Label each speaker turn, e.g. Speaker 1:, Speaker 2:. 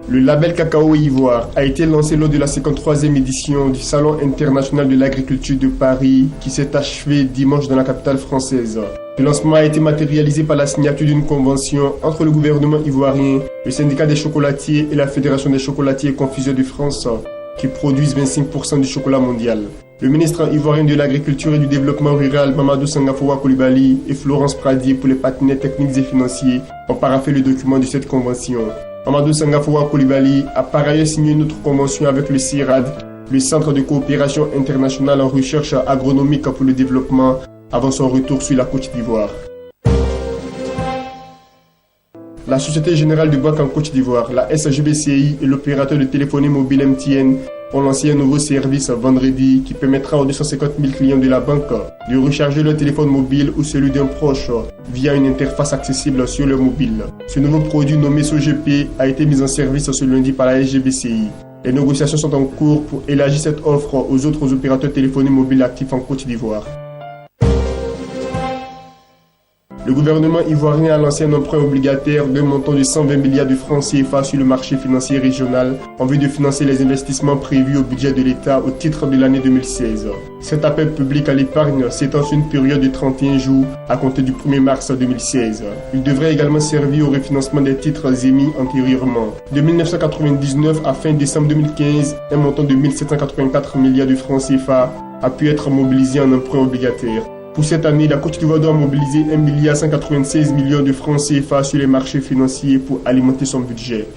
Speaker 1: Le label Cacao Ivoire a été lancé lors de la 53e édition du Salon international de l'agriculture de Paris qui s'est achevé dimanche dans la capitale française. Le lancement a été matérialisé par la signature d'une convention entre le gouvernement ivoirien, le syndicat des chocolatiers et la Fédération des chocolatiers et confiseurs de France qui produisent 25% du chocolat mondial. Le ministre ivoirien de l'Agriculture et du Développement rural, Mamadou Sangafoua Coulibaly, et Florence Pradier pour les partenaires techniques et financiers ont paraphé le document de cette convention. Mamadou Sangafoua Coulibaly a par ailleurs signé une autre convention avec le CIRAD, le Centre de coopération internationale en recherche agronomique pour le développement, avant son retour sur la Côte d'Ivoire. La Société Générale du Banque en Côte d'Ivoire, la SGBCI et l'opérateur de téléphonie mobile MTN ont lancé un nouveau service vendredi qui permettra aux 250 000 clients de la banque de recharger leur téléphone mobile ou celui d'un proche via une interface accessible sur leur mobile. Ce nouveau produit nommé SOGP a été mis en service ce lundi par la SGBCI. Les négociations sont en cours pour élargir cette offre aux autres opérateurs téléphoniques mobiles actifs en Côte d'Ivoire. Le gouvernement ivoirien a lancé un emprunt obligataire d'un montant de 120 milliards de francs CFA sur le marché financier régional en vue de financer les investissements prévus au budget de l'État au titre de l'année 2016. Cet appel public à l'épargne s'étend sur une période de 31 jours à compter du 1er mars 2016. Il devrait également servir au refinancement des titres émis antérieurement. De 1999 à fin décembre 2015, un montant de 1784 milliards de francs CFA a pu être mobilisé en emprunt obligataire. Pour cette année, la Côte d'Ivoire doit mobiliser 1,196 milliard de francs CFA sur les marchés financiers pour alimenter son budget.